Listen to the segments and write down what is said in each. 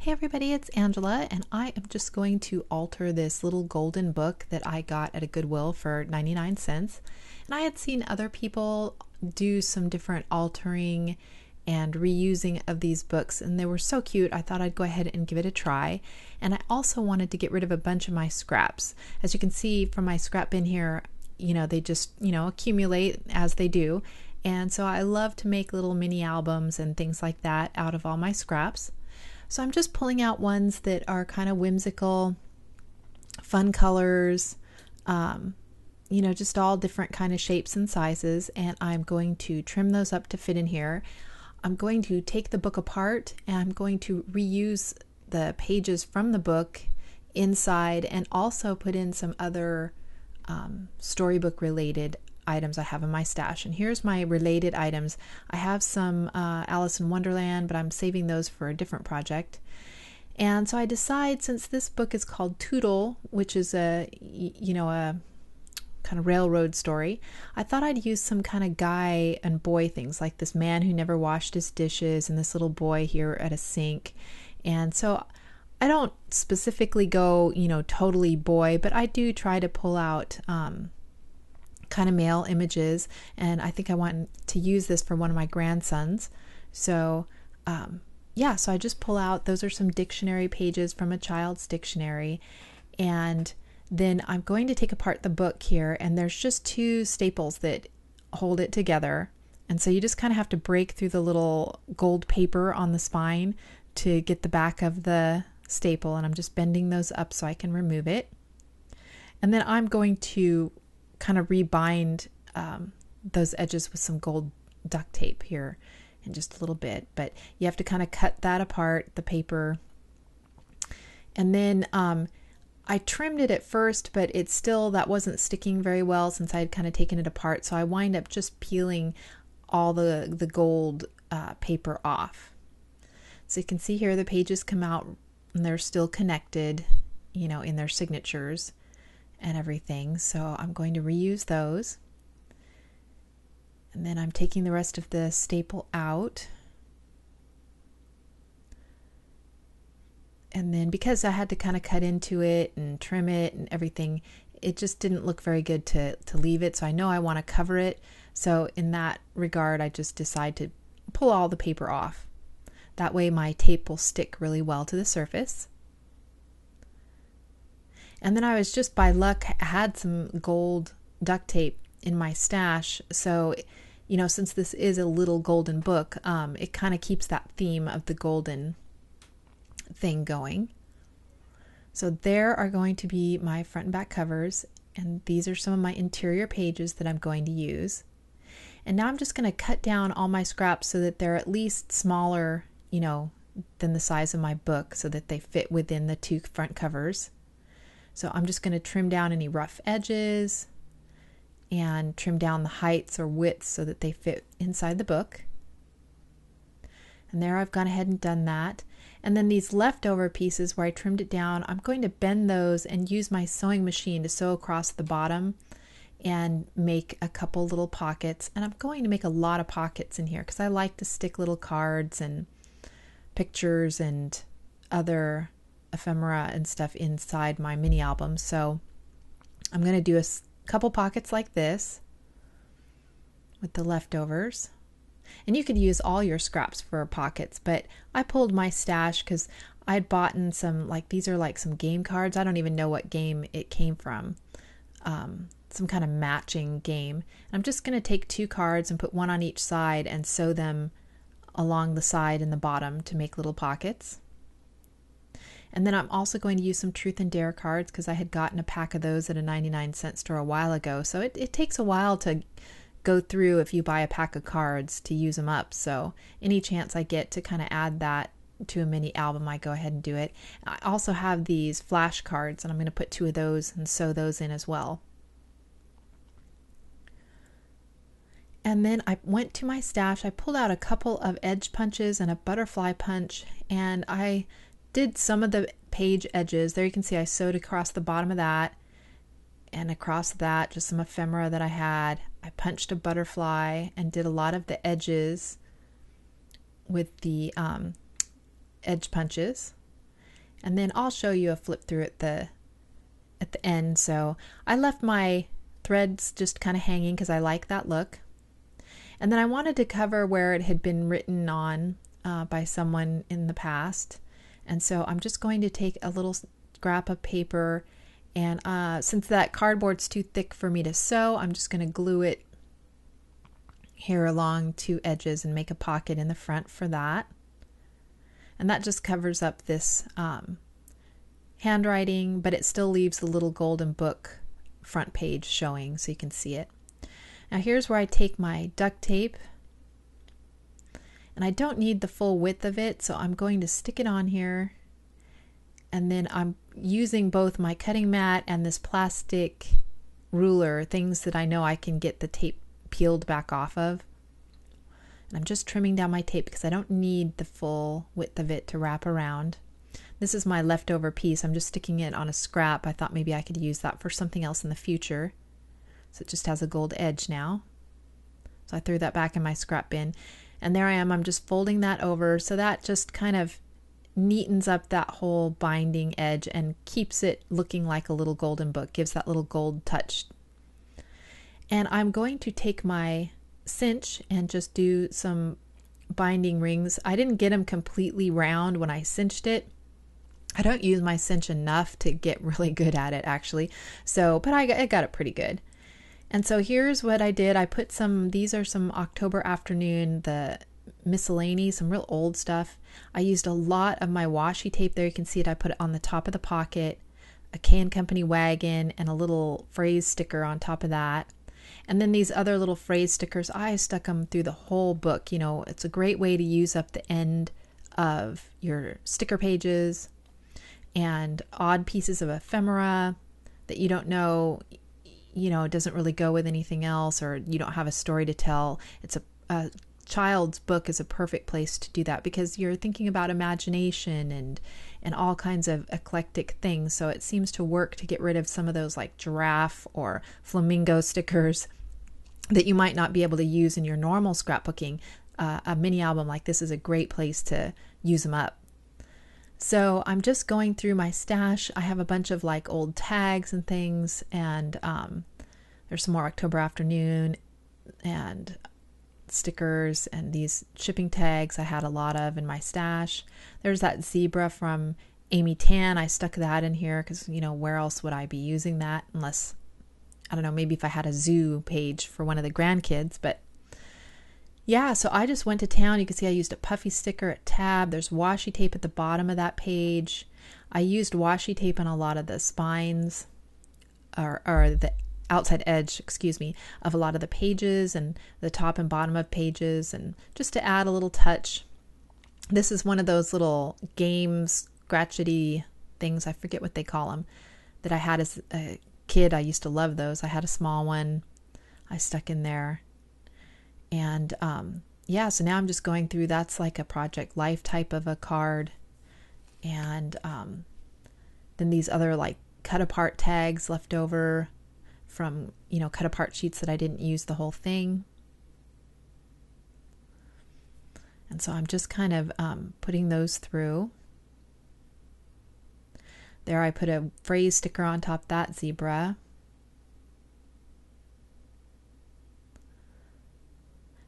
Hey everybody, it's Angela, and I am just going to alter this little golden book that I got at a Goodwill for 99 cents. And I had seen other people do some different altering and reusing of these books, and they were so cute. I thought I'd go ahead and give it a try. And I also wanted to get rid of a bunch of my scraps. As you can see from my scrap bin here, they just, accumulate as they do. And so I love to make little mini albums and things like that out of all my scraps. So I'm just pulling out ones that are kind of whimsical, fun colors, just all different kind of shapes and sizes. And I'm going to trim those up to fit in here. I'm going to take the book apart and I'm going to reuse the pages from the book inside and also put in some other storybook related items I have in my stash. And here's my related items. I have some Alice in Wonderland, but I'm saving those for a different project. And so I decide, since this book is called Toodle, which is a kind of railroad story, I thought I'd use some kind of guy and boy things, like this man who never washed his dishes and this little boy here at a sink. And so I don't specifically go, totally boy, but I do try to pull out kind of male images, and I think I want to use this for one of my grandsons. So so I just pull out, those are some dictionary pages from a child's dictionary, and then I'm going to take apart the book here, and there's just two staples that hold it together, and so you just kind of have to break through the little gold paper on the spine to get the back of the staple, and I'm just bending those up so I can remove it. And then I'm going to kind of rebind those edges with some gold duct tape here in just a little bit, but you have to kind of cut that apart, the paper. And then I trimmed it at first, but that wasn't sticking very well since I had kind of taken it apart, so I wind up just peeling all the gold paper off. So you can see here the pages come out and they're still connected, in their signatures and everything. So I'm going to reuse those. And then I'm taking the rest of the staple out. And then because I had to kind of cut into it and trim it and everything, it just didn't look very good to leave it. So I know I want to cover it. So in that regard, I just decide to pull all the paper off. That way my tape will stick really well to the surface. And then I was just by luck had some gold duct tape in my stash. So, since this is a little golden book, it kind of keeps that theme of the golden thing going. So there are going to be my front and back covers. And these are some of my interior pages that I'm going to use. And now I'm just going to cut down all my scraps so that they're at least smaller, than the size of my book, so that they fit within the two front covers. So I'm just going to trim down any rough edges and trim down the heights or widths so that they fit inside the book. And there I've gone ahead and done that. And then these leftover pieces where I trimmed it down, I'm going to bend those and use my sewing machine to sew across the bottom and make a couple little pockets. And I'm going to make a lot of pockets in here because I like to stick little cards and pictures and other ephemera and stuff inside my mini album. So I'm going to do a couple pockets like this with the leftovers. And you could use all your scraps for pockets, but I pulled my stash because I'd bought in some, these are like some game cards. I don't even know what game it came from. Some kind of matching game. And I'm just going to take two cards and put one on each side and sew them along the side and the bottom to make little pockets. And then I'm also going to use some Truth and Dare cards because I had gotten a pack of those at a 99-cent store a while ago. So it takes a while to go through if you buy a pack of cards to use them up. So any chance I get to kind of add that to a mini album, I go ahead and do it. I also have these flash cards, and I'm going to put two of those and sew those in as well. And then I went to my stash. I pulled out a couple of edge punches and a butterfly punch, and I did some of the page edges. There you can see I sewed across the bottom of that and across that, just some ephemera that I had. I punched a butterfly and did a lot of the edges with the edge punches. And then I'll show you a flip through at the end. So I left my threads just kind of hanging because I like that look. And then I wanted to cover where it had been written on by someone in the past. And so I'm just going to take a little scrap of paper, and since that cardboard's too thick for me to sew, I'm just going to glue it here along two edges and make a pocket in the front for that. And that just covers up this handwriting, but it still leaves the little golden book front page showing so you can see it. Now here's where I take my duct tape, and I don't need the full width of it, so I'm going to stick it on here, and then I'm using both my cutting mat and this plastic ruler, things that I know I can get the tape peeled back off of. And I'm just trimming down my tape because I don't need the full width of it to wrap around. This is my leftover piece. I'm just sticking it on a scrap. I thought maybe I could use that for something else in the future. So it just has a gold edge now. So I threw that back in my scrap bin. And there I am. I'm just folding that over. So that just kind of neatens up that whole binding edge and keeps it looking like a little golden book. Gives that little gold touch. And I'm going to take my cinch and just do some binding rings. I didn't get them completely round when I cinched it. I don't use my cinch enough to get really good at it actually. So, but I got it pretty good. And so here's what I did. I put these are some October Afternoon, the miscellany, some real old stuff. I used a lot of my washi tape there. You can see it. I put it on the top of the pocket, a K & Company wagon, and a little phrase sticker on top of that. And then these other little phrase stickers, I stuck them through the whole book. You know, it's a great way to use up the end of your sticker pages and odd pieces of ephemera that you don't know, it doesn't really go with anything else, or you don't have a story to tell. It's a child's book is a perfect place to do that because you're thinking about imagination and all kinds of eclectic things. So it seems to work to get rid of some of those like giraffe or flamingo stickers that you might not be able to use in your normal scrapbooking. A mini album like this is a great place to use them up. So I'm just going through my stash. I have a bunch of like old tags and things, and there's some more October Afternoon and stickers and these shipping tags I had a lot of in my stash. There's that zebra from Amy Tan. I stuck that in here because, where else would I be using that unless, I don't know, maybe if I had a zoo page for one of the grandkids. But yeah, so I just went to town. You can see I used a puffy sticker, a tab. There's washi tape at the bottom of that page. I used washi tape on a lot of the spines or the outside edge, of a lot of the pages and the top and bottom of pages, and just to add a little touch. This is one of those little games, scratchety things, I forget what they call them, that I had as a kid. I used to love those. I had a small one I stuck in there. And so now I'm just going through, that's like a Project Life type of a card. And then these other like cut apart tags left over from, cut apart sheets that I didn't use the whole thing. And so I'm just kind of putting those through. There I put a phrase sticker on top of that zebra.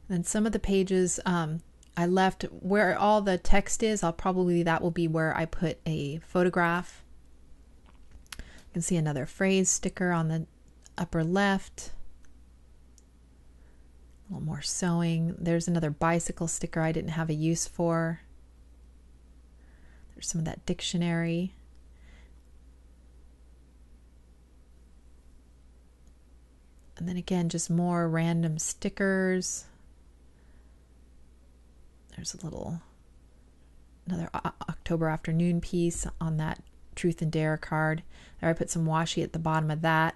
And some of the pages I left where all the text is, that will be where I put a photograph. You can see another phrase sticker on the upper left. A little more sewing. There's another bicycle sticker I didn't have a use for. There's some of that dictionary. And then again, just more random stickers. There's another October Afternoon piece on that Truth and Dare card. There I put some washi at the bottom of that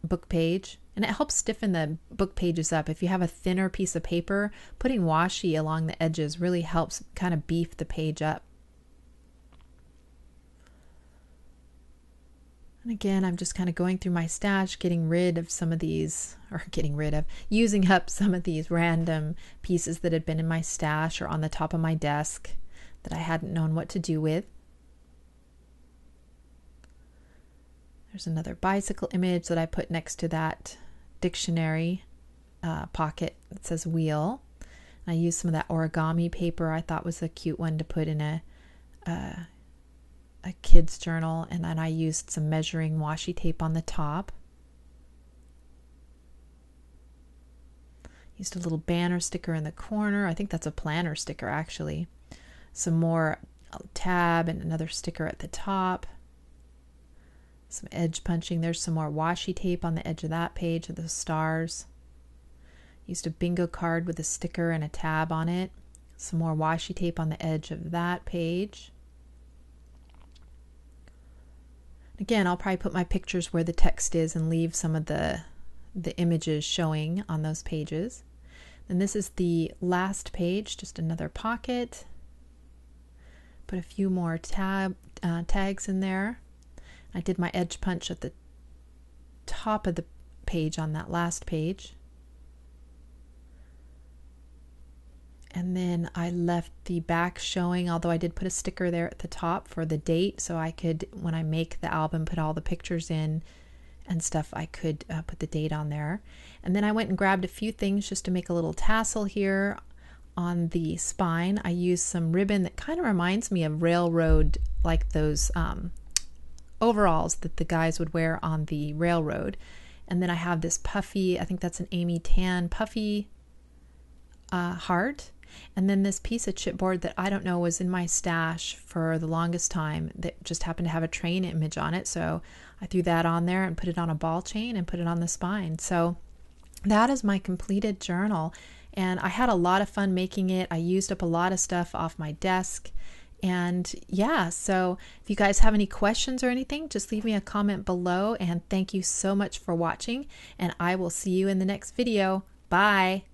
book page, and it helps stiffen the book pages up. If you have a thinner piece of paper, putting washi along the edges really helps kind of beef the page up. And again, I'm just kind of going through my stash, using up some of these random pieces that had been in my stash or on the top of my desk that I hadn't known what to do with. There's another bicycle image that I put next to that dictionary pocket that says wheel. I used some of that origami paper I thought was a cute one to put in a kid's journal, and then I used some measuring washi tape on the top. Used a little banner sticker in the corner. I think that's a planner sticker actually. Some more tab and another sticker at the top. Some edge punching. There's some more washi tape on the edge of that page of the stars. Used a bingo card with a sticker and a tab on it. Some more washi tape on the edge of that page. Again, I'll probably put my pictures where the text is and leave some of the images showing on those pages. And this is the last page, just another pocket. Put a few more tags in there. I did my edge punch at the top of the page on that last page. And then I left the back showing, although I did put a sticker there at the top for the date, so I could, when I make the album, put all the pictures in and stuff, I could put the date on there. And then I went and grabbed a few things just to make a little tassel here on the spine. I used some ribbon that kind of reminds me of railroad, like those overalls that the guys would wear on the railroad. And then I have this puffy, I think that's an Amy Tan puffy heart. And then this piece of chipboard that I don't know was in my stash for the longest time that just happened to have a train image on it. So I threw that on there and put it on a ball chain and put it on the spine. So that is my completed journal. And I had a lot of fun making it. I used up a lot of stuff off my desk. And yeah, so if you guys have any questions or anything, just leave me a comment below. And thank you so much for watching. And I will see you in the next video. Bye.